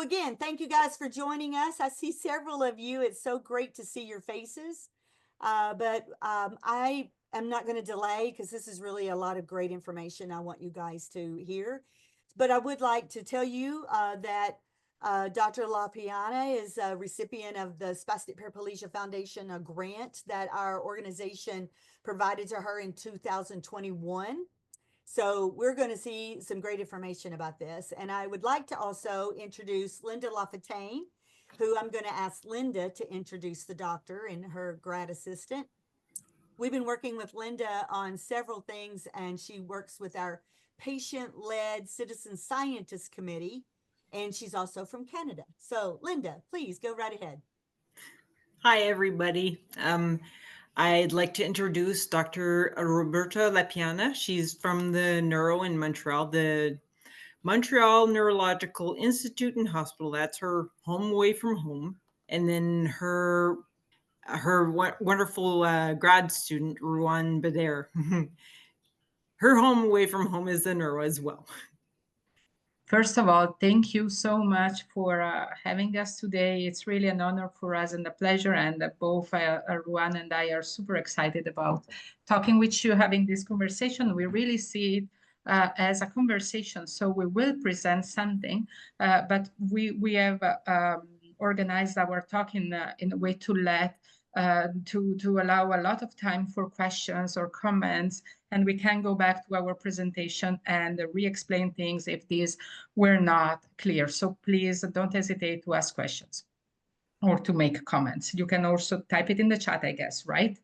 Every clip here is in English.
again, thank you guys for joining us. I see several of you. It's so great to see your faces. But I am not going to delay because this is really a lot of great information I want you guys to hear. But I would like to tell you that Dr. La Piana is a recipient of the Spastic Paraplegia Foundation grant that our organization provided to her in 2021. So we're going to see some great information about this. And I would like to also introduce Linda LaFontaine, who I'm going to ask Linda to introduce the doctor and her grad assistant. We've been working with Linda on several things, and she works with our patient-led citizen scientist committee, and she's also from Canada. So Linda, please go right ahead. Hi, everybody. I'd like to introduce Dr. Roberta Piana. She's from the Neuro in Montreal, the Montreal Neurological Institute and Hospital. That's her home away from home. And then her wonderful grad student, Ruwan Bedeir. Her home away from home is the Neuro as well. First of all, thank you so much for having us today. It's really an honor for us and a pleasure. And both Ruwan and I are super excited about talking with you, having this conversation. We really see it as a conversation. So we will present something, but we have organized our talk in a way to let to allow a lot of time for questions or comments, and we can go back to our presentation and re-explain things if these were not clear. So please don't hesitate to ask questions or to make comments. You can also type it in the chat, I guess, right?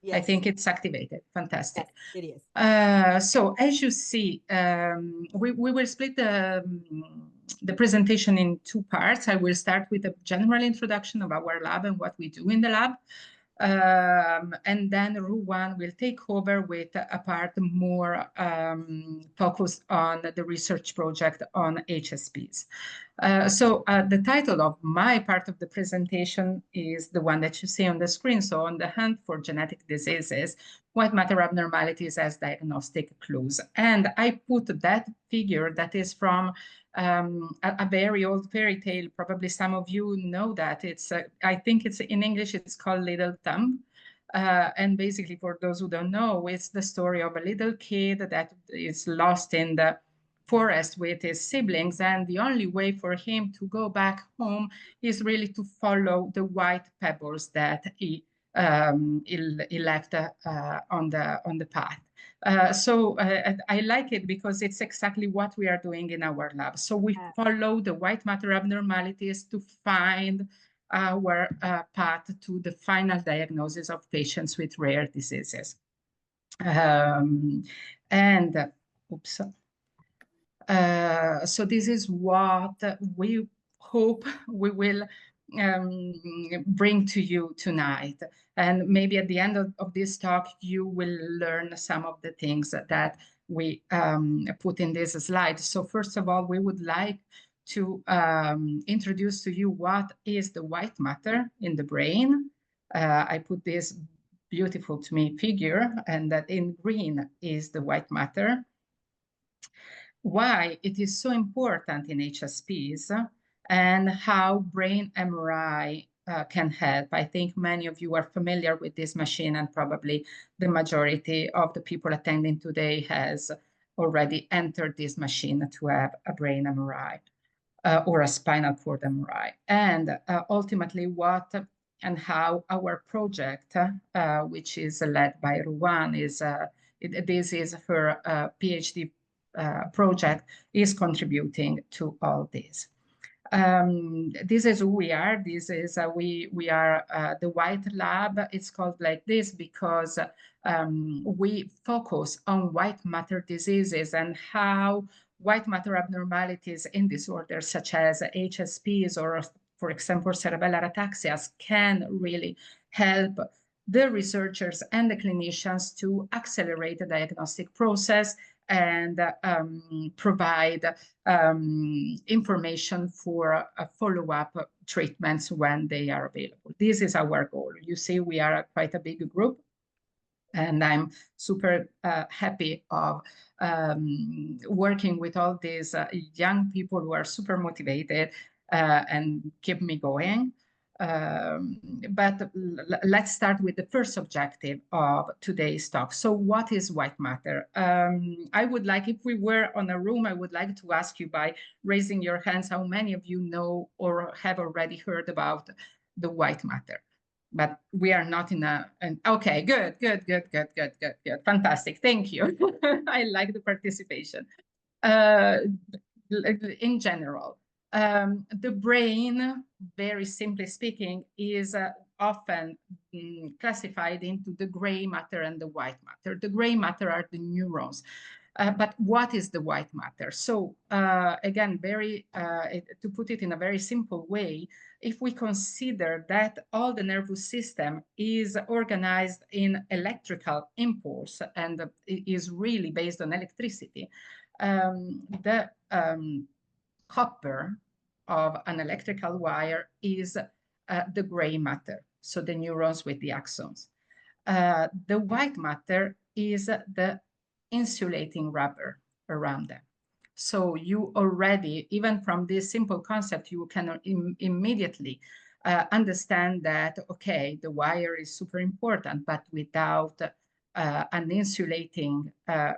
Yes. I think it's activated. Fantastic. Yes, it is. So as you see, we will split the presentation in two parts. I will start with a general introduction of our lab and what we do in the lab. And then Ruwan will take over with a part more focused on the research project on HSPs. So the title of my part of the presentation is the one that you see on the screen. So on the hunt for genetic diseases, white matter abnormalities as diagnostic clues. And I put that figure that is from a very old fairy tale. Probably some of you know that. It's I think it's in English, it's called Little Thumb. And basically, for those who don't know, it's the story of a little kid that is lost in the forest with his siblings, and the only way for him to go back home is really to follow the white pebbles that he left on the path. So I like it because it's exactly what we are doing in our lab. So we follow the white matter abnormalities to find our path to the final diagnosis of patients with rare diseases. Oops. So this is what we hope we will bring to you tonight. And maybe at the end of this talk, you will learn some of the things that we put in this slide. So first of all, we would like to introduce to you what is the white matter in the brain. I put this beautiful to me figure, and that in green is the white matter. Why it is so important in HSPs and how brain MRI can help. I think many of you are familiar with this machine, and probably the majority of the people attending today has already entered this machine to have a brain MRI or a spinal cord MRI. And ultimately what and how our project, which is led by Ruwan, this is her PhD project, is contributing to all this. This is who we are. This is we are the White Lab. It's called like this because we focus on white matter diseases and how white matter abnormalities in disorders such as HSPs or, for example, cerebellar ataxias can really help the researchers and the clinicians to accelerate the diagnostic process and provide information for follow-up treatments when they are available. This is our goal. You see, we are quite a big group, and I'm super happy of working with all these young people who are super motivated and keep me going. But let's start with the first objective of today's talk. So what is white matter? I would like, if we were on a room, I would like to ask you by raising your hands, how many of you know or have already heard about the white matter? But we are not in okay, good. Fantastic, thank you. I like the participation. In general, the brain, very simply speaking, is often classified into the gray matter and the white matter. The gray matter are the neurons. But what is the white matter? So again, to put it in a very simple way, if we consider that all the nervous system is organized in electrical impulse and is really based on electricity, the copper of an electrical wire is the gray matter, so the neurons with the axons. The white matter is the insulating rubber around them. So you already, even from this simple concept, you can immediately understand that, okay, the wire is super important, but without an insulating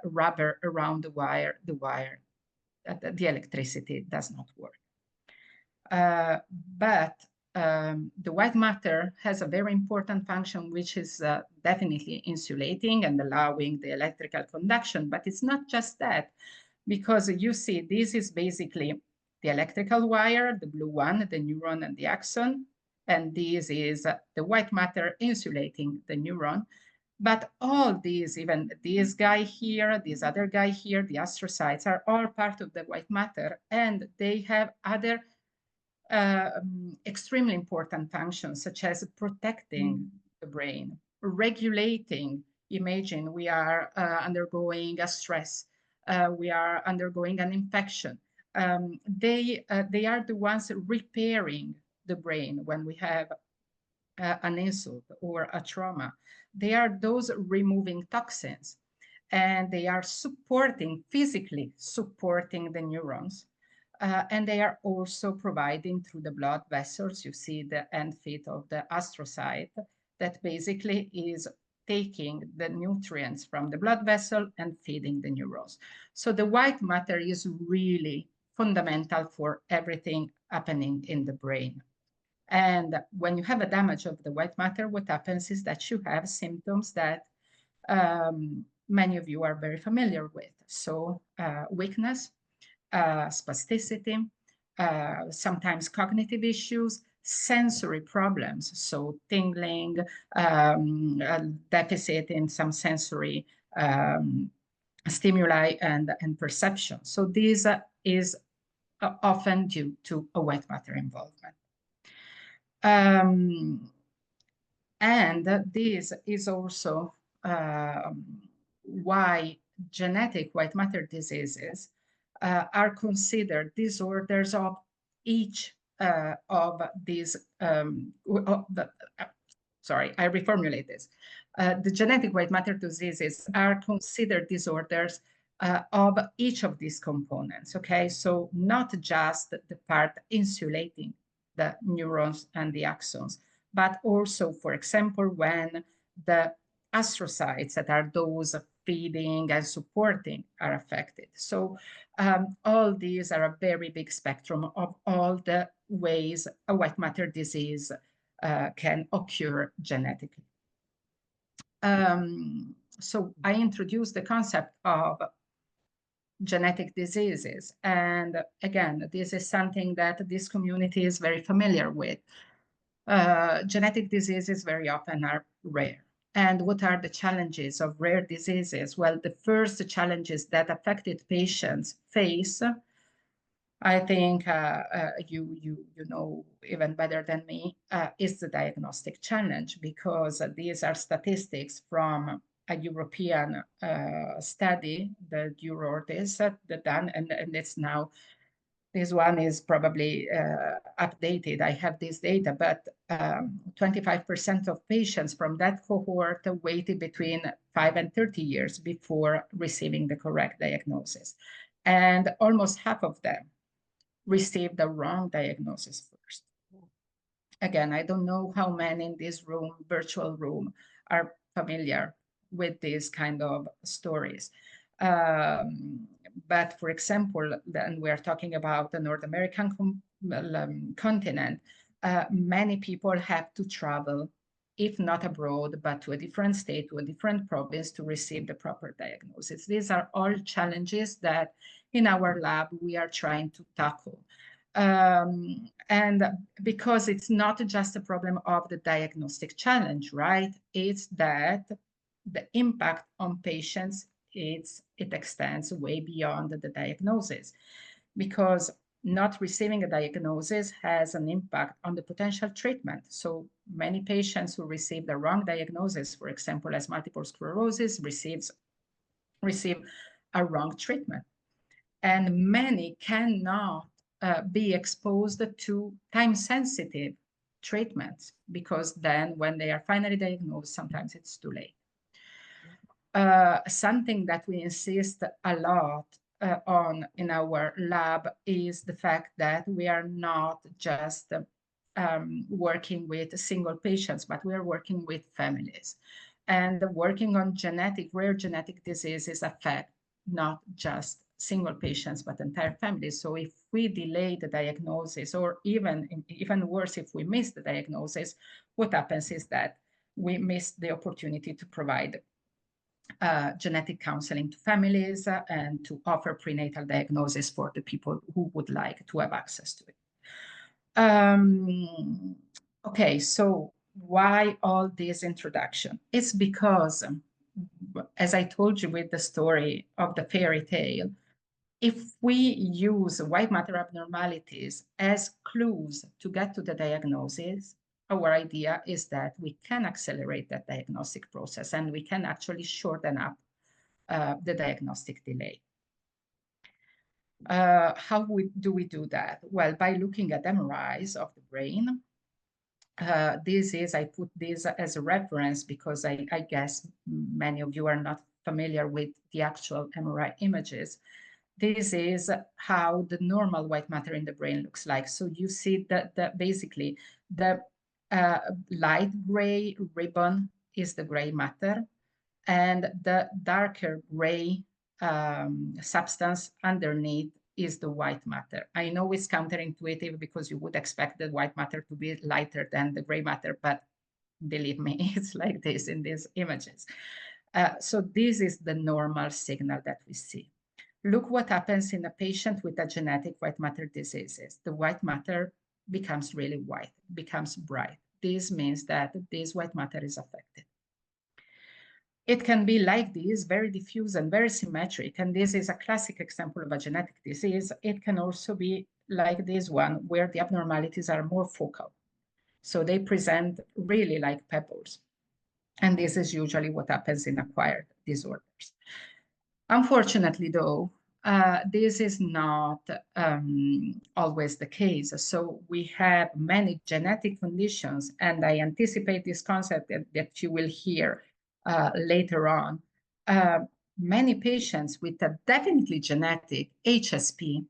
rubber around the wire, the electricity does not work. But the white matter has a very important function, which is definitely insulating and allowing the electrical conduction. But it's not just that, because you see, this is basically the electrical wire, the blue one, the neuron and the axon. And this is the white matter insulating the neuron. But all these, even this guy here, this other guy here, the astrocytes are all part of the white matter, and they have other extremely important functions, such as protecting the brain, regulating. Imagine we are undergoing a stress, we are undergoing an infection. They are the ones repairing the brain when we have an insult or a trauma. They are those removing toxins, and they are physically supporting the neurons. And they are also providing through the blood vessels, you see the end feet of the astrocyte, that basically is taking the nutrients from the blood vessel and feeding the neurons. So the white matter is really fundamental for everything happening in the brain. And when you have a damage of the white matter, what happens is that you have symptoms that many of you are very familiar with. So weakness, spasticity, sometimes cognitive issues, sensory problems, so tingling, deficit in some sensory stimuli and perception. So this is often due to a white matter involvement. And this is also why genetic white matter diseases are considered disorders of each of these, sorry, I reformulate this. The genetic white matter diseases are considered disorders of each of these components, okay? So not just the part insulating the neurons and the axons, but also, for example, when the astrocytes that are those feeding and supporting are affected. So all these are a very big spectrum of all the ways a white matter disease can occur genetically. So I introduced the concept of genetic diseases. And again, this is something that this community is very familiar with. Genetic diseases very often are rare. And what are the challenges of rare diseases? Well, the first challenges that affected patients face, I think you know even better than me, is the diagnostic challenge, because these are statistics from a European study, the Eurordis, done, and it's now, this one is probably updated. I have this data, but 25% of patients from that cohort waited between 5 and 30 years before receiving the correct diagnosis. And almost half of them receive the wrong diagnosis first. Again, I don't know how many in this room, virtual room, are familiar with these kind of stories. But for example, then we are talking about the North American continent. Many people have to travel, if not abroad, but to a different state, to a different province to receive the proper diagnosis. These are all challenges that in our lab we are trying to tackle. And because it's not just a problem of the diagnostic challenge, right? It's that the impact on patients, it extends way beyond the diagnosis, because not receiving a diagnosis has an impact on the potential treatment. So many patients who receive the wrong diagnosis, for example, as multiple sclerosis, receive a wrong treatment. And many cannot be exposed to time-sensitive treatments, because then when they are finally diagnosed, sometimes it's too late. Something that we insist a lot on in our lab is the fact that we are not just working with single patients, but we are working with families. And working on rare genetic diseases affect not just single patients, but entire families. So if we delay the diagnosis, or even worse, if we miss the diagnosis, what happens is that we miss the opportunity to provide genetic counseling to families and to offer prenatal diagnosis for the people who would like to have access to it. Okay, so why all this introduction? It's because, as I told you with the story of the fairy tale, if we use white matter abnormalities as clues to get to the diagnosis, our idea is that we can accelerate that diagnostic process and we can actually shorten up the diagnostic delay. How do we do that? Well, by looking at MRIs of the brain. I put this as a reference because I guess many of you are not familiar with the actual MRI images. This is how the normal white matter in the brain looks like. So you see that basically the light gray ribbon is the gray matter, and the darker gray substance underneath is the white matter. I know it's counterintuitive because you would expect the white matter to be lighter than the gray matter, but believe me, it's like this in these images. So this is the normal signal that we see. Look what happens in a patient with a genetic white matter diseases. The white matter becomes really white, becomes bright. This means that this white matter is affected. It can be like this, very diffuse and very symmetric. And this is a classic example of a genetic disease. It can also be like this one, where the abnormalities are more focal. So they present really like pebbles. And this is usually what happens in acquired disorders. Unfortunately, though, this is not always the case. So we have many genetic conditions, and I anticipate this concept that you will hear later on. Many patients with a definitely genetic HSP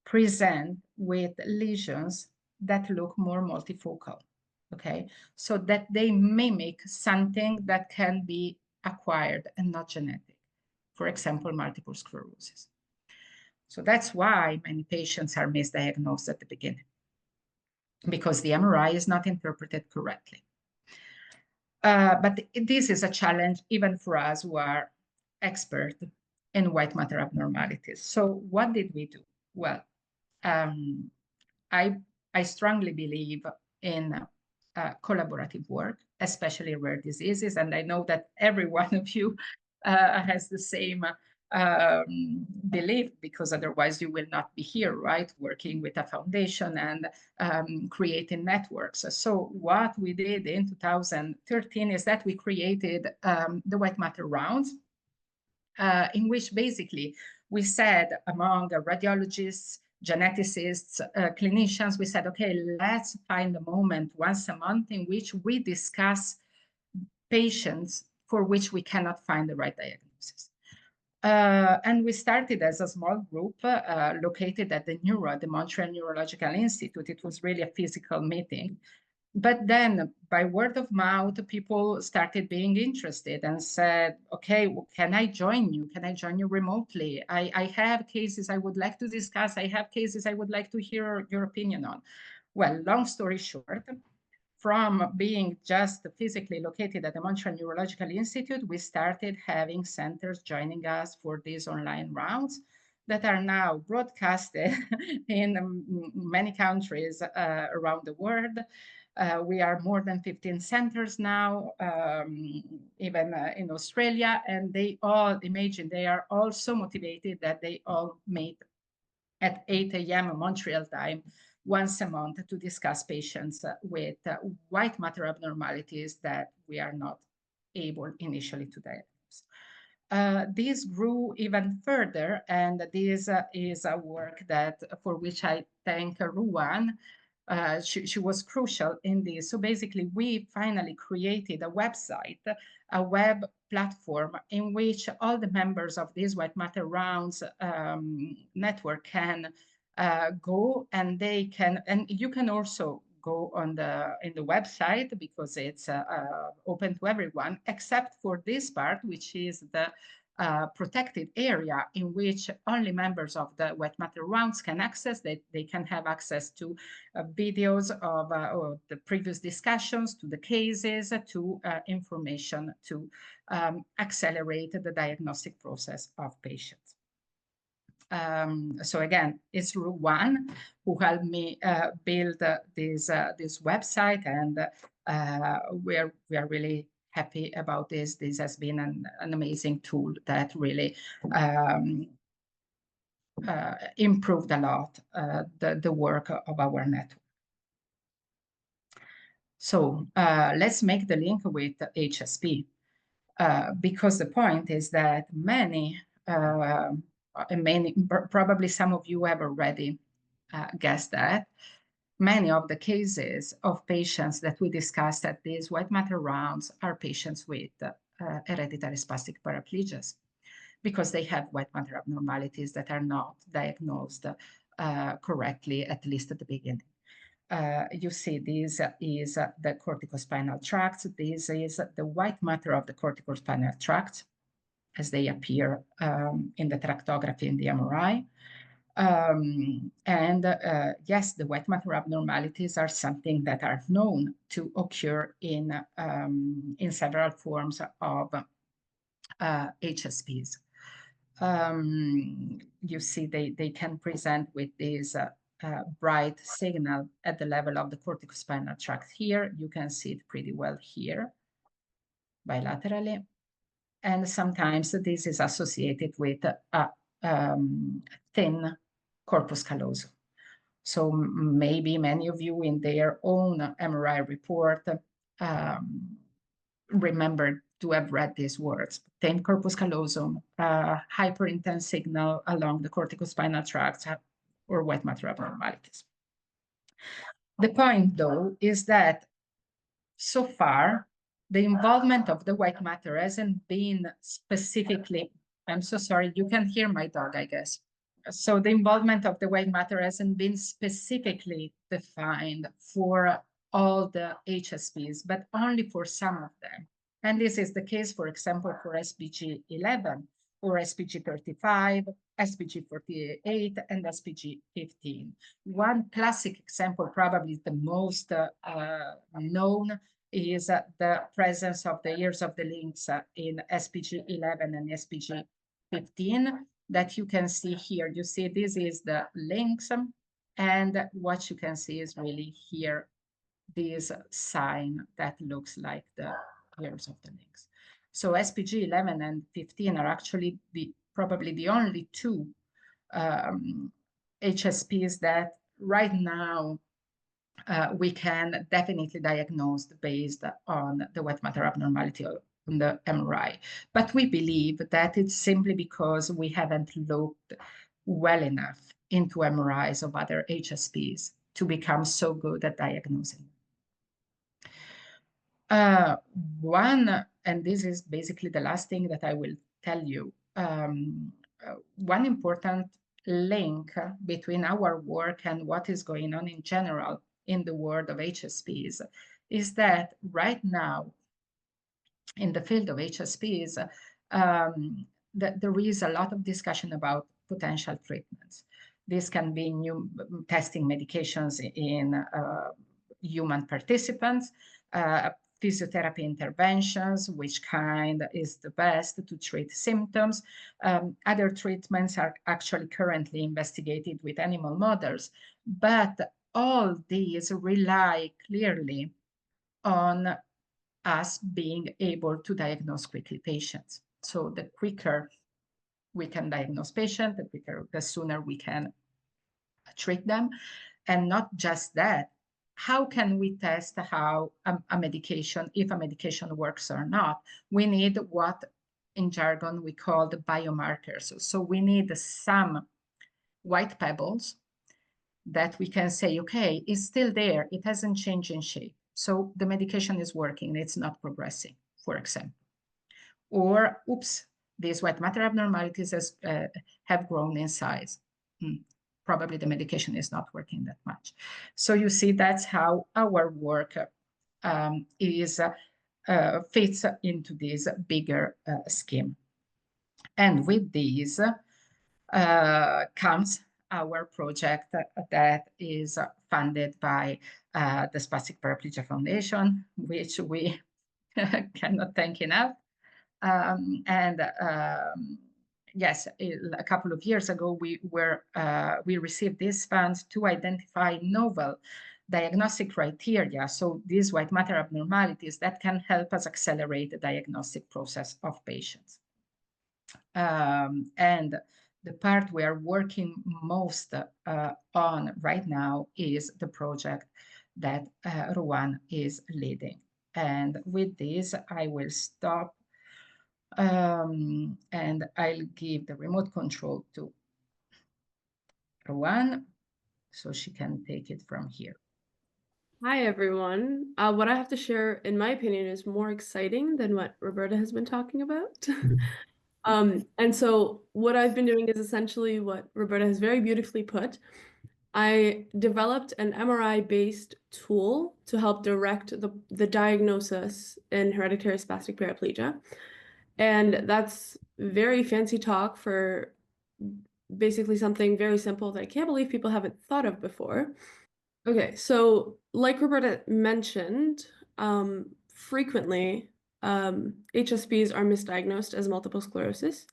present with lesions that look more multifocal, okay? So that they mimic something that can be acquired and not genetic. For example, multiple sclerosis. So that's why many patients are misdiagnosed at the beginning, because the MRI is not interpreted correctly. But this is a challenge even for us who are expert in white matter abnormalities. So what did we do? Well, I strongly believe in collaborative work, especially rare diseases. And I know that every one of you has the same belief, because otherwise you will not be here, right? Working with a foundation and creating networks. So what we did in 2013 is that we created the white MatterRounds, in which basically we said among radiologists, geneticists, clinicians, we said, okay, let's find a moment once a month in which we discuss patients for which we cannot find the right diagnosis. And we started as a small group located at the Montreal Neurological Institute. It was really a physical meeting. But then by word of mouth, people started being interested and said, okay, well, can I join you? Can I join you remotely? I have cases I would like to discuss. I have cases I would like to hear your opinion on. Well, long story short, from being just physically located at the Montreal Neurological Institute, we started having centers joining us for these online rounds that are now broadcasted in many countries around the world. We are more than 15 centers now, even in Australia, and they all, imagine, they are all so motivated that they all meet at 8 a.m. Montreal time once a month to discuss patients with white matter abnormalities that we are not able initially to diagnose. This grew even further, and this is a work that for which I thank Ruwan. She was crucial in this. So basically, we finally created a website, a web platform in which all the members of this White Matter Rounds network can go, and they can, and you can also go on in the website because it's open to everyone, except for this part, which is the protected area in which only members of the White Matter Rounds can access. They can have access to videos of the previous discussions, to the cases, to information to accelerate the diagnostic process of patients. So again, it's Ruwan who helped me build this website, and we are really happy about this. This has been an amazing tool that really improved a lot the work of our network. So let's make the link with HSP, because the point is that many, probably some of you have already guessed that, many of the cases of patients that we discussed at these White Matter Rounds are patients with hereditary spastic paraplegias, because they have white matter abnormalities that are not diagnosed correctly, at least at the beginning. You see, this is the corticospinal tract. This is the white matter of the corticospinal tract as they appear in the tractography in the MRI. Yes, the white matter abnormalities are something that are known to occur in several forms of HSPs. You see, they can present with this bright signal at the level of the corticospinal tract here. You can see it pretty well here, bilaterally. And sometimes this is associated with a thin corpus callosum. So maybe many of you in their own MRI report remember to have read these words: thin corpus callosum, hyperintense signal along the corticospinal tract, or white matter abnormalities. The point, though, is that so far, the involvement of the white matter hasn't been specifically, I'm so sorry, you can hear my dog, I guess. So the involvement of the white matter hasn't been specifically defined for all the HSPs, but only for some of them. And this is the case, for example, for SPG 11 or SPG 35, SPG 48, and SPG 15. One classic example, probably the most known, is the presence of the ears of the lynx in SPG 11 and SPG 15 that you can see here. You see, this is the lynx, and what you can see is really here, this sign that looks like the ears of the lynx. So SPG 11 and 15 are actually probably the only two HSPs that right now we can definitely diagnose based on the white matter abnormality on the MRI. But we believe that it's simply because we haven't looked well enough into MRIs of other HSPs to become so good at diagnosing. And this is basically the last thing that I will tell you one important link between our work and what is going on in general in the world of HSPs is that right now, in the field of HSPs, there is a lot of discussion about potential treatments. This can be new testing medications in human participants, physiotherapy interventions, which kind is the best to treat symptoms. Other treatments are actually currently investigated with animal models, but all these rely clearly on us being able to diagnose quickly patients. So the quicker we can diagnose patients, the sooner we can treat them. And not just that, how can we test how a medication, if a medication works or not? We need what in jargon we call the biomarkers. So we need some white pebbles that we can say, okay, it's still there. It hasn't changed in shape. So the medication is working. It's not progressing, for example. Or, oops, these white matter abnormalities have grown in size. Probably the medication is not working that much. So you see, that's how our work fits into this bigger scheme. And with these comes our project that is funded by the Spastic Paraplegia Foundation, which we cannot thank enough. Yes, a couple of years ago, we received these funds to identify novel diagnostic criteria. So these white matter abnormalities that can help us accelerate the diagnostic process of patients. And the part we are working most on right now is the project that Ruwan is leading. And with this, I will stop and I'll give the remote control to Ruwan so she can take it from here. Hi, everyone. What I have to share, in my opinion, is more exciting than what Roberta has been talking about. And so what I've been doing is essentially what Roberta has very beautifully put. I developed an MRI-based tool to help direct the diagnosis in hereditary spastic paraplegia. And that's very fancy talk for basically something very simple that I can't believe people haven't thought of before. Okay, so like Roberta mentioned, frequently HSPs are misdiagnosed as multiple sclerosis.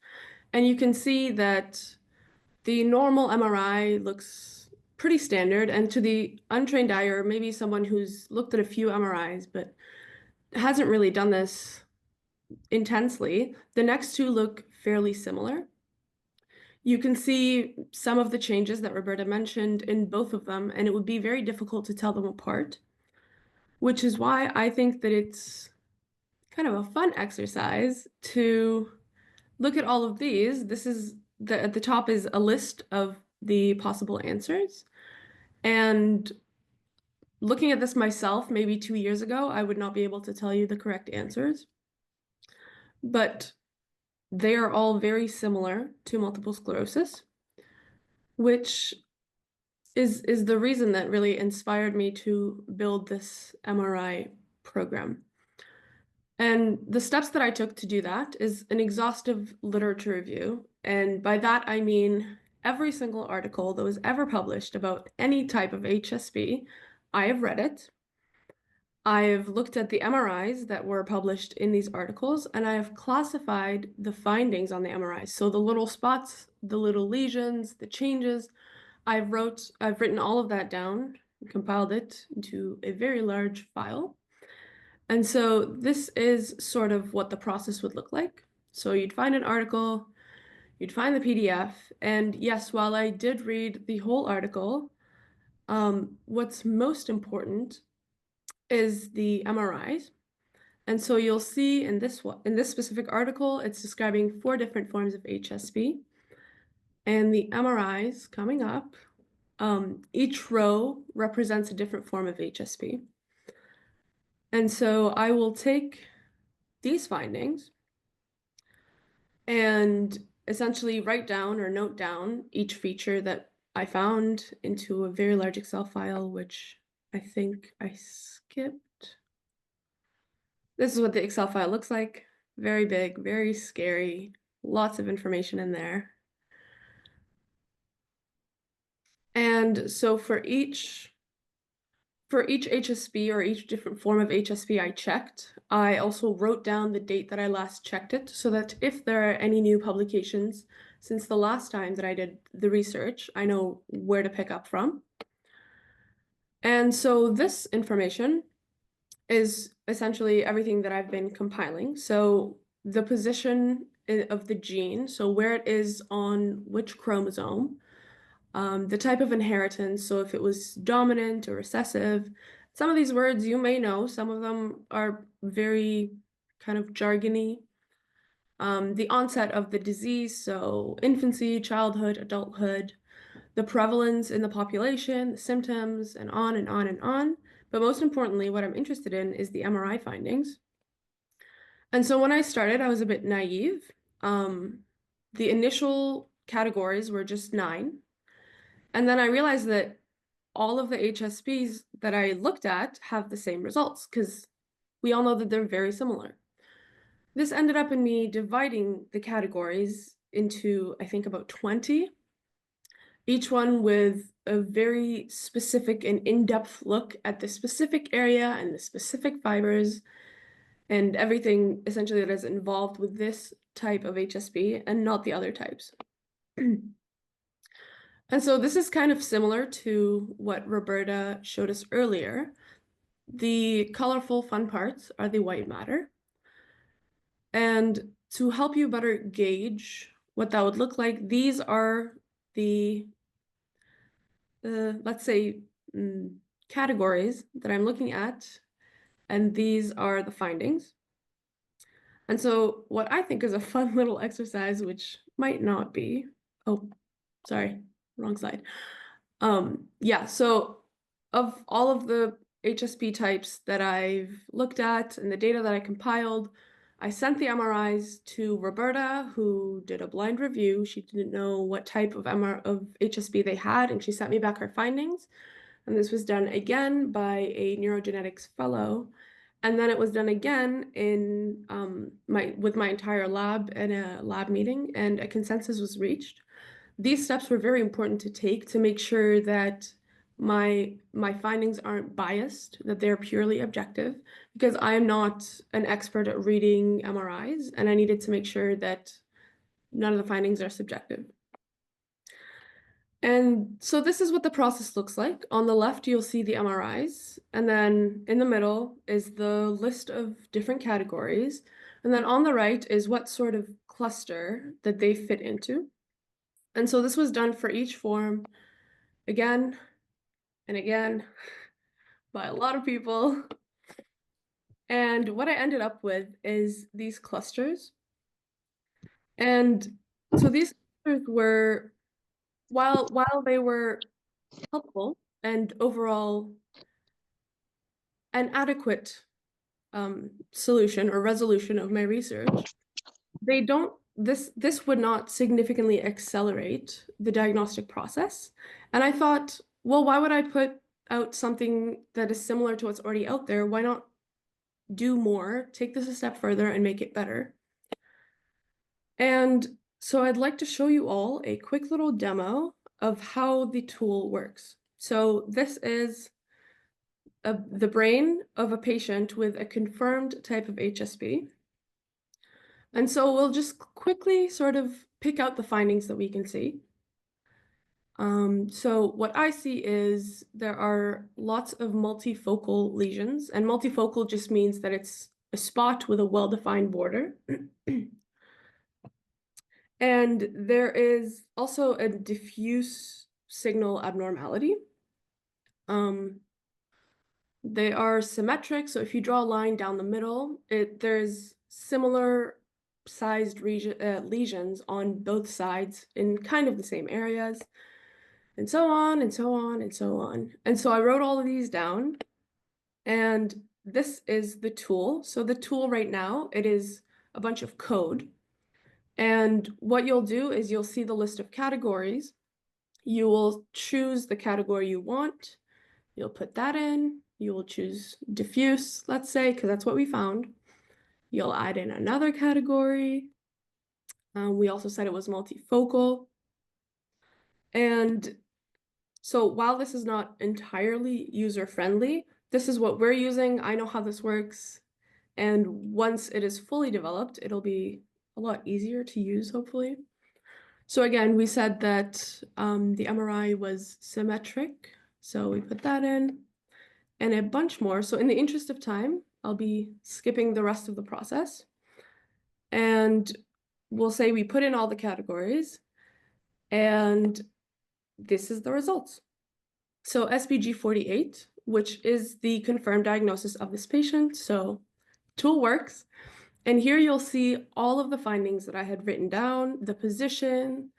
And you can see that the normal MRI looks pretty standard, and to the untrained eye, or maybe someone who's looked at a few MRIs but hasn't really done this intensely, the next two look fairly similar. You can see some of the changes that Roberta mentioned in both of them, and it would be very difficult to tell them apart, which is why I think that it's kind of a fun exercise to look at all of these. This is at the top is a list of the possible answers. And looking at this myself, maybe 2 years ago, I would not be able to tell you the correct answers. But they are all very similar to multiple sclerosis, which is the reason that really inspired me to build this MRI program. And the steps that I took to do that is an exhaustive literature review. And by that, I mean every single article that was ever published about any type of HSP, I have read it. I've looked at the MRIs that were published in these articles, and I have classified the findings on the MRIs. So the little spots, the little lesions, the changes, I've written all of that down, compiled it into a very large file. And so this is sort of what the process would look like. So you'd find an article, you'd find the PDF, and yes, while I did read the whole article, what's most important is the MRIs. And so you'll see in this specific article, it's describing 4 different forms of HSP. And the MRIs coming up, each row represents a different form of HSP. And so I will take these findings and and essentially write down or note down each feature that I found into a very large Excel file, which I think I skipped. This is what the Excel file looks like. Very big, very scary, lots of information in there. And so for each HSP or each different form of HSP I checked, I also wrote down the date that I last checked it so that if there are any new publications since the last time that I did the research, I know where to pick up from. And so this information is essentially everything that I've been compiling. So the position of the gene, so where it is on which chromosome, the type of inheritance, so if it was dominant or recessive. Some of these words you may know, some of them are very kind of jargony. The onset of the disease, so infancy, childhood, adulthood, the prevalence in the population, the symptoms, and on and on and on. But most importantly, what I'm interested in is the MRI findings. And so when I started, I was a bit naive. The initial categories were just 9. And then I realized that all of the HSPs that I looked at have the same results because we all know that they're very similar. This ended up in me dividing the categories into, I think, about 20, each one with a very specific and in-depth look at the specific area and the specific fibers and everything essentially that is involved with this type of HSP and not the other types. And so this is kind of similar to what Roberta showed us earlier. The colorful fun parts are the white matter. And to help you better gauge what that would look like, these are the, let's say, categories that I'm looking at, and these are the findings. And so what I think is a fun little exercise, which might not be, oh, sorry, wrong slide. Yeah, so of all of the HSP types that I've looked at and the data that I compiled, I sent the MRIs to Roberta, who did a blind review. She didn't know what type of HSP they had, and she sent me back her findings. And this was done again by a neurogenetics fellow. And then it was done again in with my entire lab in a lab meeting, and a consensus was reached. These steps were very important to take to make sure that my findings aren't biased, that they're purely objective, because I am not an expert at reading MRIs, and I needed to make sure that none of the findings are subjective. And so this is what the process looks like. On the left, you'll see the MRIs, and then in the middle is the list of different categories. And then on the right is what sort of cluster that they fit into. And so this was done for each form again and again by a lot of people. And what I ended up with is these clusters. And so these clusters were, while they were helpful and overall an adequate solution or resolution of my research, they don't, this would not significantly accelerate the diagnostic process. And I thought, well, why would I put out something that is similar to what's already out there? Why not do more, take this a step further and make it better? And so I'd like to show you all a quick little demo of how the tool works. So this is the brain of a patient with a confirmed type of HSP. And so we'll just quickly sort of pick out the findings that we can see. So what I see is there are lots of multifocal lesions, and multifocal just means that it's a spot with a well-defined border. And there is also a diffuse signal abnormality. They are symmetric, so if you draw a line down the middle, there's similar sized lesions on both sides in kind of the same areas, and so on and so on and so on. And so I wrote all of these down, and this is the tool. So the tool right now, it is a bunch of code. And what you'll do is you'll see the list of categories. You will choose the category you want. You'll put that in. You will choose diffuse, let's say, because that's what we found. You'll add in another category. We also said it was multifocal. And so while this is not entirely user-friendly, this is what we're using. I know how this works. And once it is fully developed, it'll be a lot easier to use, hopefully. So again, we said that the MRI was symmetric. So we put that in and a bunch more. So in the interest of time, I'll be skipping the rest of the process. And we'll say we put in all the categories and this is the results. So SPG 48, which is the confirmed diagnosis of this patient. So tool works. And here you'll see all of the findings that I had written down, the position,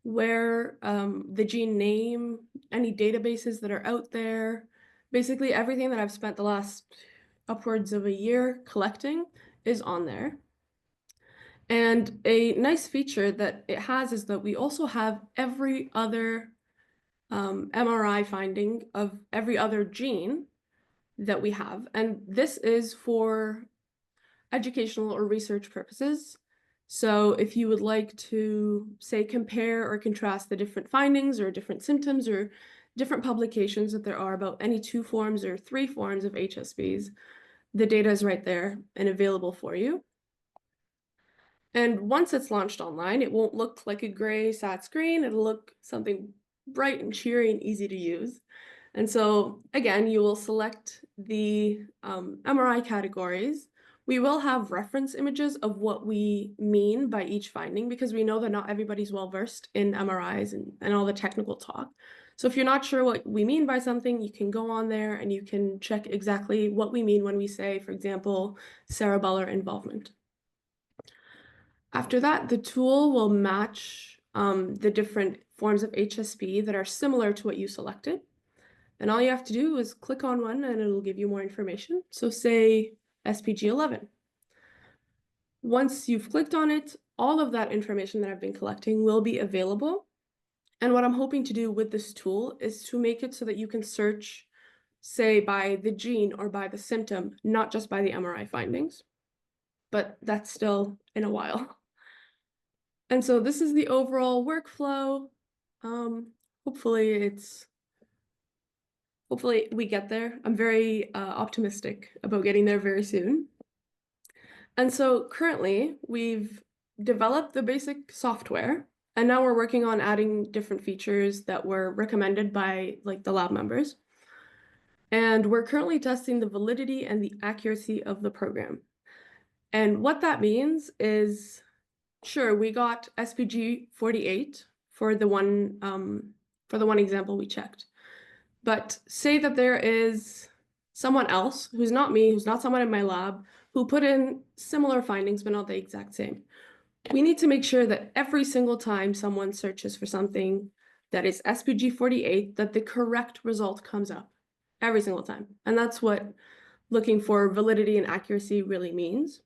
where the gene name, any databases that are out there, basically everything that I've spent the last upwards of a year collecting is on there. And a nice feature that it has is that we also have every other MRI finding of every other gene that we have. And this is for educational or research purposes. So if you would like to, say, compare or contrast the different findings or different symptoms or different publications that there are about any 2 forms or 3 forms of HSPs, the data is right there and available for you. And once it's launched online, it won't look like a gray, sad screen. It'll look something bright and cheery and easy to use. And so, again, you will select the MRI categories. We will have reference images of what we mean by each finding because we know that not everybody's well-versed in MRIs and all the technical talk. So if you're not sure what we mean by something, you can go on there and you can check exactly what we mean when we say, for example, cerebellar involvement. After that, the tool will match the different forms of HSP that are similar to what you selected. And all you have to do is click on one and it'll give you more information. So say SPG 11. Once you've clicked on it, all of that information that I've been collecting will be available. And what I'm hoping to do with this tool is to make it so that you can search, say, by the gene or by the symptom, not just by the MRI findings. But that's still in a while. And so this is the overall workflow. Hopefully we get there. I'm very optimistic about getting there very soon. And so currently we've developed the basic software and now we're working on adding different features that were recommended by like the lab members. And we're currently testing the validity and the accuracy of the program. And what that means is, sure, we got SPG 48 for the one example we checked. But say that there is someone else who's not me, who's not someone in my lab, who put in similar findings, but not the exact same. We need to make sure that every single time someone searches for something that is SPG 48, that the correct result comes up every single time. And that's what looking for validity and accuracy really means.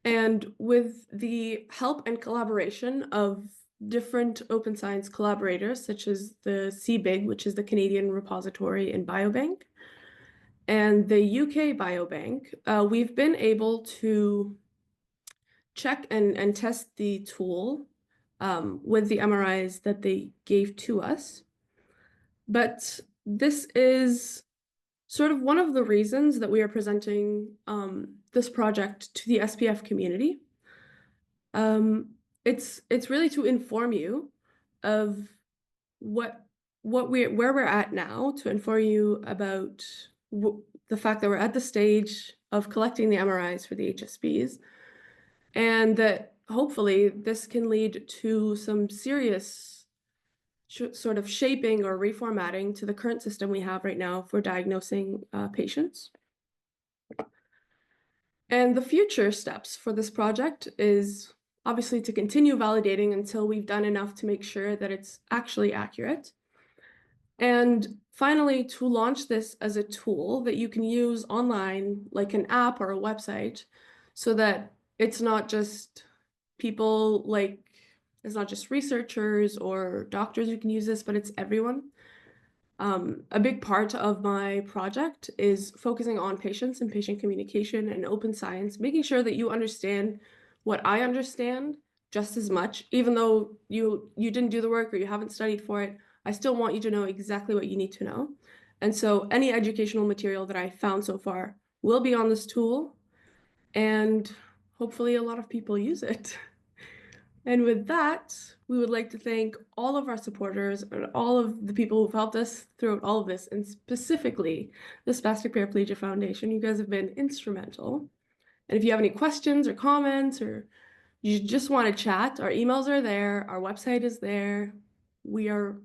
And with the help and collaboration of different open science collaborators, such as the CBIG, which is the Canadian Repository and Biobank, and the UK Biobank, we've been able to check and test the tool with the MRIs that they gave to us. But this is sort of one of the reasons that we are presenting this project to the SPF community. It's really to inform you of where we're at now, to inform you about the fact that we're at the stage of collecting the MRIs for the HSPs, and that hopefully this can lead to some serious sort of shaping or reformatting to the current system we have right now for diagnosing patients. And the future steps for this project is obviously to continue validating until we've done enough to make sure that it's actually accurate. And finally, to launch this as a tool that you can use online, like an app or a website, so that it's not just people like, it's not just researchers or doctors who can use this, but it's everyone. A big part of my project is focusing on patients and patient communication and open science, making sure that you understand what I understand just as much, even though you didn't do the work or you haven't studied for it. I still want you to know exactly what you need to know. And so any educational material that I found so far will be on this tool, and hopefully a lot of people use it. And with that, we would like to thank all of our supporters and all of the people who've helped us throughout all of this, and specifically the Spastic Paraplegia Foundation. You guys have been instrumental. And if you have any questions or comments, or you just want to chat, our emails are there, our website is there. We are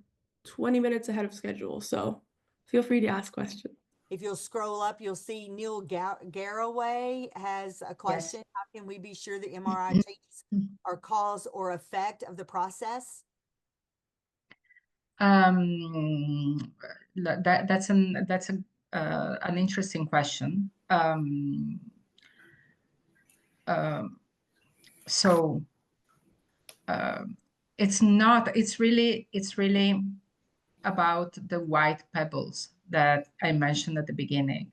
20 minutes ahead of schedule, so feel free to ask questions. If you'll scroll up, you'll see Neil Garraway has a question. How can we be sure the MRI changes are cause or effect of the process? That's an interesting question. It's really about the white pebbles that I mentioned at the beginning.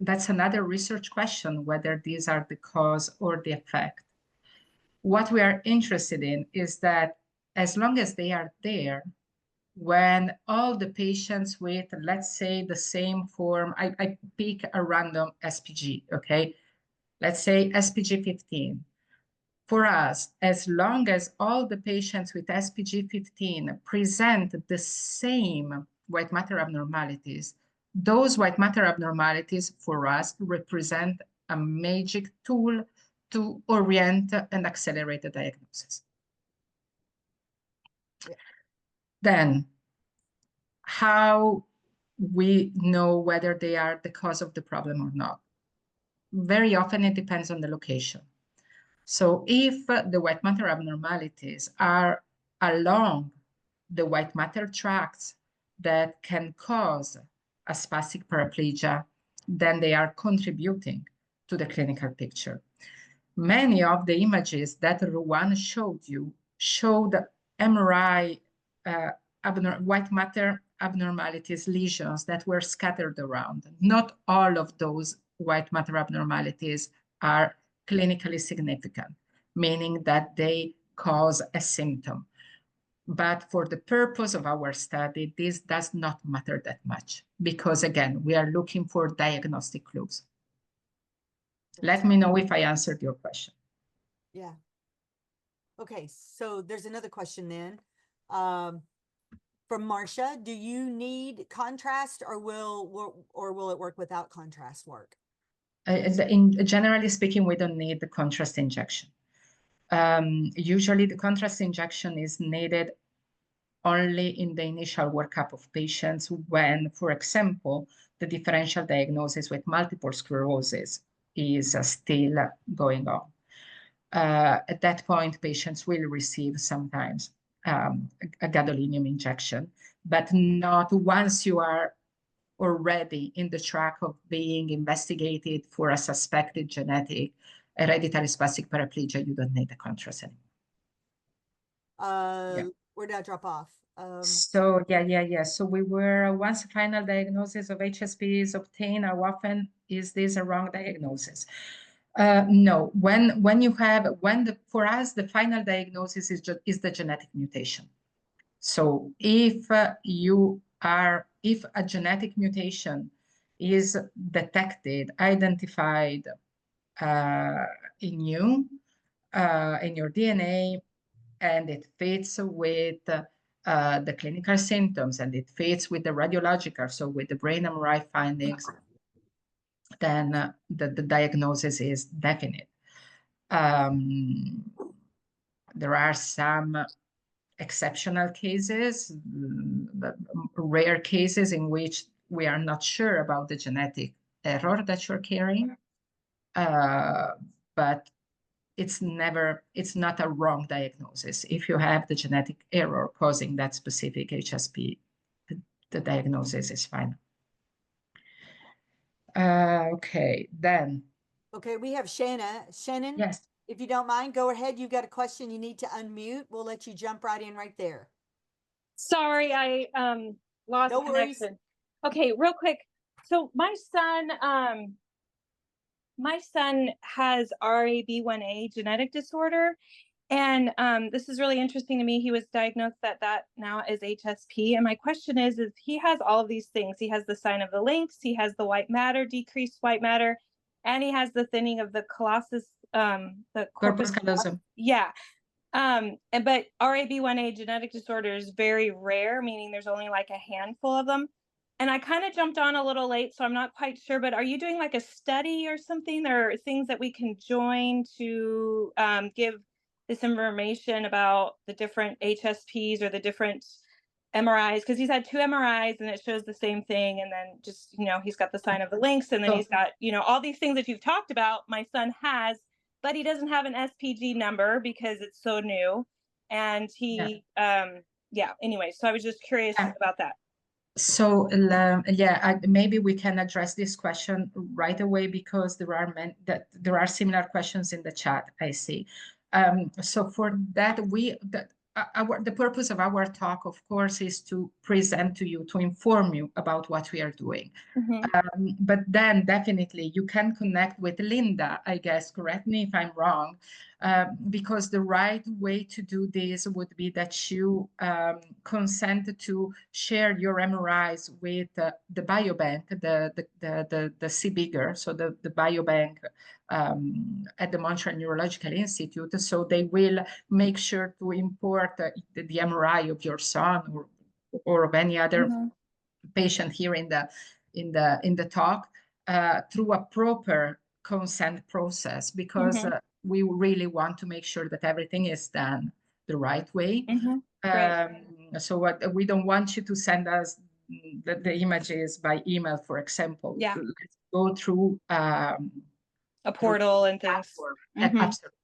That's another research question, whether these are the cause or the effect. What we are interested in is that as long as they are there, when all the patients with, let's say, the same form, I pick a random SPG, okay? Let's say SPG 15. For us, as long as all the patients with SPG 15 present the same white matter abnormalities, those white matter abnormalities for us represent a magic tool to orient and accelerate the diagnosis. Yeah. Then, how we know whether they are the cause of the problem or not? Very often it depends on the location. So if the white matter abnormalities are along the white matter tracts that can cause a spastic paraplegia, then they are contributing to the clinical picture. Many of the images that Ruwan showed you showed MRI white matter abnormalities, lesions that were scattered around. Not all of those white matter abnormalities are clinically significant, meaning that they cause a symptom. But for the purpose of our study, this does not matter that much because, again, we are looking for diagnostic clues. Let me know if I answered your question. Yeah. Okay, so there's another question then. From Marcia, do you need contrast or will it work without contrast work? Generally speaking, we don't need the contrast injection. Usually the contrast injection is needed only in the initial workup of patients when, for example, the differential diagnosis with multiple sclerosis is still going on. At that point, patients will receive sometimes a gadolinium injection, but not once you are already in the track of being investigated for a suspected genetic hereditary spastic paraplegia. You don't need a contrast anymore. Where did I drop off? So So we were, once a final diagnosis of HSP is obtained, how often is this a wrong diagnosis? No, for us, the final diagnosis is the genetic mutation. So if a genetic mutation is detected, identified in you, in your DNA, and it fits with the clinical symptoms, and it fits with the radiological, so with the brain MRI findings, then the diagnosis is definite. There are some exceptional cases, rare cases in which we are not sure about the genetic error that you're carrying, but it's not a wrong diagnosis. If you have the genetic error causing that specific HSP, the diagnosis is fine. Okay, then. Okay, we have Shannon. Yes. if you don't mind, go ahead. You've got a question you need to unmute. We'll let you jump right in right there. Sorry, I lost No worries. connection. Okay, real quick. So my son has RAB1A genetic disorder, and this is really interesting to me. He was diagnosed that now is HSP, and my question is he has all of these things. He has the sign of the lynx, he has the white matter, decreased white matter, and he has the thinning of the colossus, the corpus callosum. Yeah. But RAB1A genetic disorder is very rare, meaning there's only like a handful of them. And I kind of jumped on a little late, so I'm not quite sure, but are you doing like a study or something? There are things that we can join to give this information about the different HSPs or the different MRIs, because he's had 2 MRIs and it shows the same thing. And then just, he's got the sign of the lynx, and then he's got, all these things that you've talked about, my son has, but he doesn't have an SPG number because it's so new. And he, anyway, so I was just curious about that. So maybe we can address this question right away, because there are similar questions in the chat, I see. So for that, the purpose of our talk, of course, is to present to you, to inform you about what we are doing. But then definitely you can connect with Linda, I guess, correct me if I'm wrong, because the right way to do this would be that you consent to share your MRIs with the biobank, the CBigger, so the biobank at the Montreal Neurological Institute. So they will make sure to import the MRI of your son or of any other patient here in the talk through a proper consent process, because we really want to make sure that everything is done the right way. So we don't want you to send us the images by email, for example. Let's go through a portal and things. Absolutely.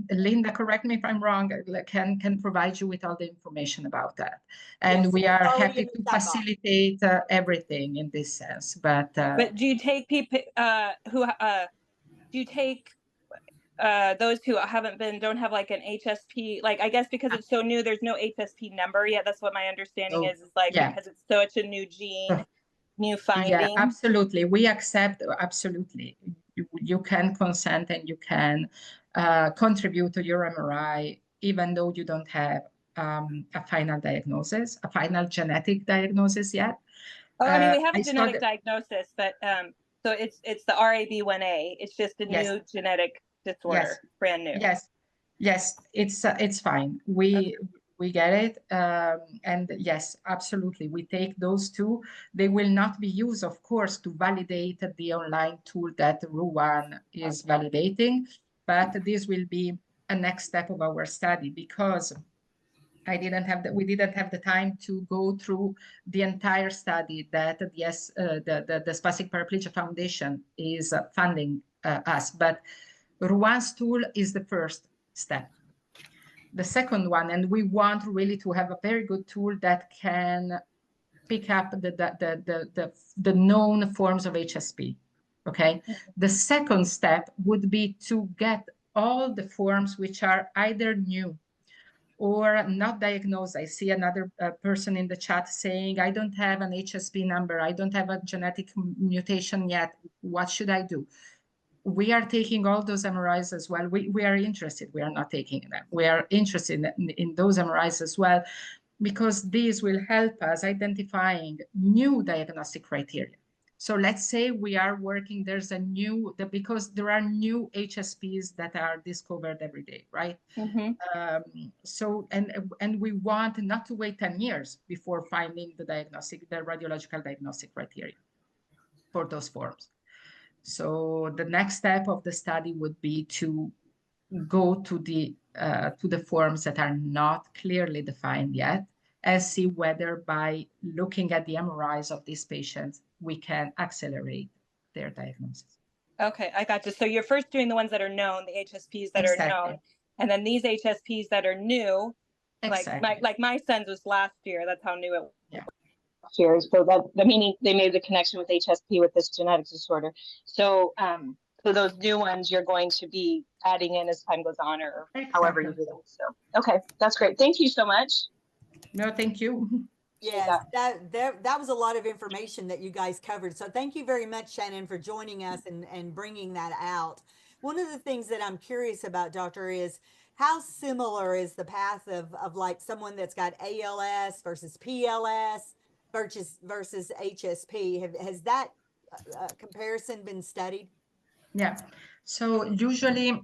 Linda, correct me if I'm wrong, can provide you with all the information about that. And we are happy to facilitate everything in this sense. But do you take people those who don't have like an HSP, like, I guess because it's so new, there's no HSP number yet. That's what my understanding is like, because it's such a new gene, new finding. Yeah, absolutely. We accept, absolutely. You can consent and you can contribute to your MRI, even though you don't have a final diagnosis, a final genetic diagnosis yet. Oh, I mean, we have a genetic diagnosis, but so it's the RAB1A. It's just a new genetic disorder, brand new. Yes, it's fine. We get it. And yes, absolutely. We take those two. They will not be used, of course, to validate the online tool that Ruwan is validating, but this will be a next step of our study, because we didn't have the time to go through the entire study that the Spastic Paraplegia Foundation is funding us. But Ruwan's tool is the first step. The second one, and we want really to have a very good tool that can pick up the known forms of HSP. Okay. The second step would be to get all the forms which are either new or not diagnosed. I see another person in the chat saying, I don't have an HSP number. I don't have a genetic mutation yet. What should I do? We are taking all those MRIs as well. We are interested. We are not taking them. We are interested in those MRIs as well, because these will help us identifying new diagnostic criteria. So let's say we are working, because there are new HSPs that are discovered every day, right? So, and we want not to wait 10 years before finding the radiological diagnostic criteria for those forms. So the next step of the study would be to go to the forms that are not clearly defined yet, and see whether by looking at the MRIs of these patients, we can accelerate their diagnosis. Okay, I got you. So you're first doing the ones that are known, the HSPs that are known, and then these HSPs that are new, like my son's was last year. That's how new it was. Years, so that meaning they made the connection with HSP with this genetic disorder. So So those new ones you're going to be adding in as time goes on, or however you do that. So, okay, that's great. Thank you so much. No, thank you. Yes, that was a lot of information that you guys covered. So thank you very much, Shannon, for joining us and bringing that out. One of the things that I'm curious about, Doctor, is how similar is the path of like someone that's got ALS versus PLS versus HSP? Has that comparison been studied? Yeah. So usually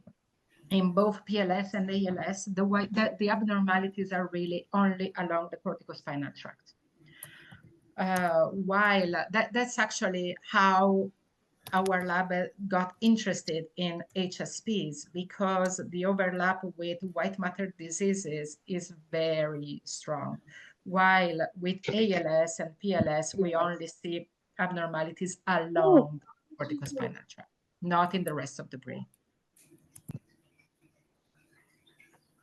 in both PLS and ALS, the abnormalities are really only along the corticospinal tract. While that's actually how our lab got interested in HSPs, because the overlap with white matter diseases is very strong. While with ALS and PLS, we only see abnormalities along the corticospinal tract, not in the rest of the brain.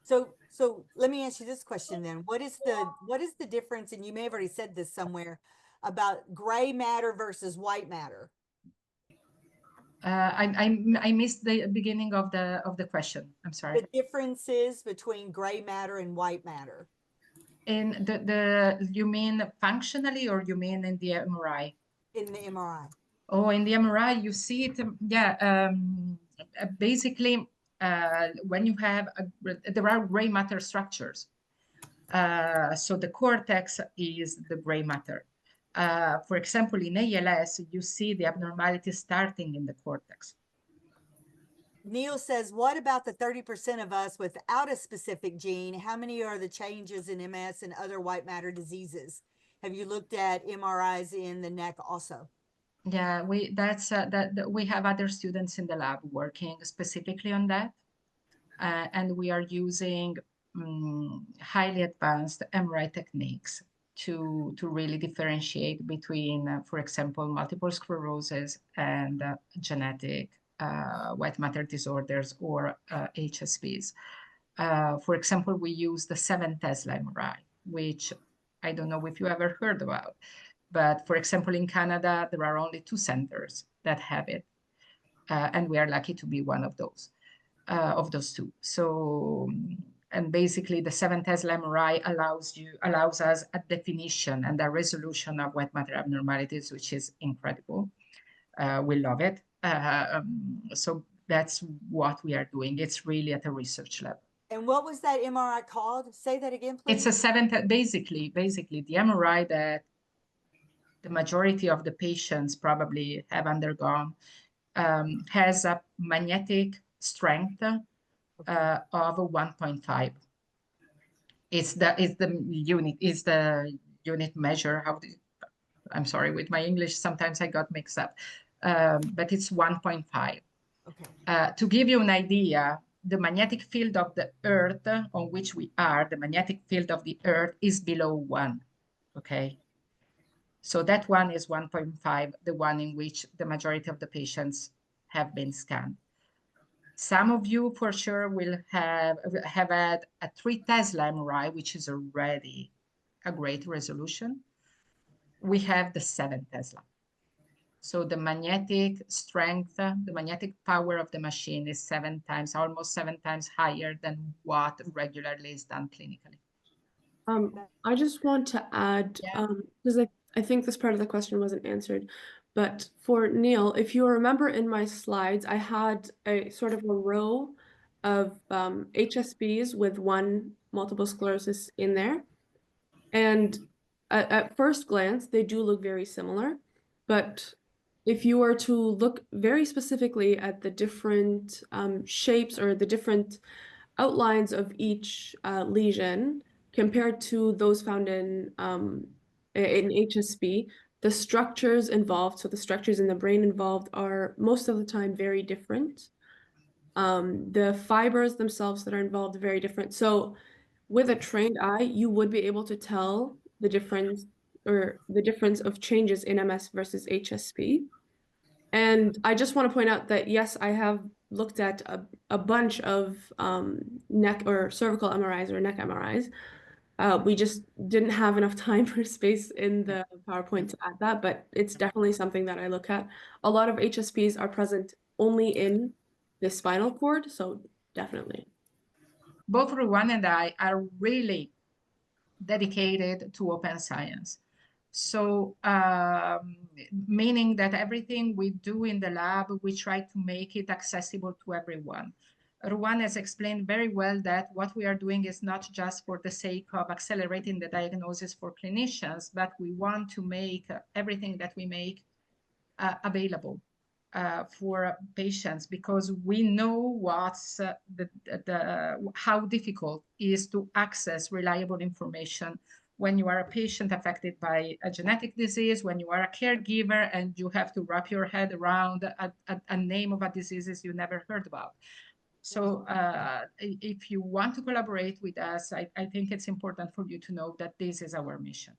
So let me ask you this question then. What is the difference, and you may have already said this somewhere, about gray matter versus white matter? I missed the beginning of the question. I'm sorry. The differences between gray matter and white matter. In you mean functionally, or you mean in the MRI? In the MRI. Oh, in the MRI, you see it. Yeah. Basically, when you have there are gray matter structures. So the cortex is the gray matter. For example, in ALS, you see the abnormality starting in the cortex. Neil says, what about the 30% of us without a specific gene? How many are the changes in MS and other white matter diseases? Have you looked at MRIs in the neck also? Yeah, we have other students in the lab working specifically on that. And we are using highly advanced MRI techniques to really differentiate between, for example, multiple sclerosis and genetic white matter disorders, or HSPs. For example, we use the 7 Tesla MRI, which I don't know if you ever heard about. But for example, in Canada, there are only 2 centers that have it. And we are lucky to be one of those 2. So, and basically the 7 Tesla MRI allows us a definition and a resolution of white matter abnormalities, which is incredible. We love it. So that's what we are doing. It's really at a research level. And what was that MRI called? Say that again, please. It's a 7, basically the MRI that the majority of the patients probably have undergone has a magnetic strength of 1.5. It's the unit measure. I'm sorry, with my English, sometimes I got mixed up. But it's 1.5. Okay. To give you an idea, the magnetic field of the Earth on which we are, the magnetic field of the Earth is below 1. Okay. So that one is 1.5, the one in which the majority of the patients have been scanned. Some of you for sure will have had a 3 Tesla MRI, which is already a great resolution. We have the 7 Tesla. So the magnetic strength, the magnetic power of the machine is 7 times, almost 7 times higher than what regularly is done clinically. I just want to add, because I think this part of the question wasn't answered, but for Neil, if you remember in my slides, I had a sort of a row of HSPs with 1 multiple sclerosis in there. And at first glance, they do look very similar, but if you were to look very specifically at the different shapes or the different outlines of each lesion compared to those found in HSP, the structures involved, so the structures in the brain involved, are most of the time very different. The fibers themselves that are involved are very different. So with a trained eye, you would be able to tell the difference of changes in MS versus HSP. And I just want to point out that, yes, I have looked at a bunch of neck or cervical MRIs or neck MRIs. We just didn't have enough time or space in the PowerPoint to add that, but it's definitely something that I look at. A lot of HSPs are present only in the spinal cord. So definitely. Both Ruwan and I are really dedicated to open science. So, meaning that everything we do in the lab, we try to make it accessible to everyone. Ruwan has explained very well that what we are doing is not just for the sake of accelerating the diagnosis for clinicians, but we want to make everything that we make available for patients, because we know what's how difficult it is to access reliable information when you are a patient affected by a genetic disease, when you are a caregiver and you have to wrap your head around a name of a disease you never heard about. So if you want to collaborate with us, I think it's important for you to know that this is our mission.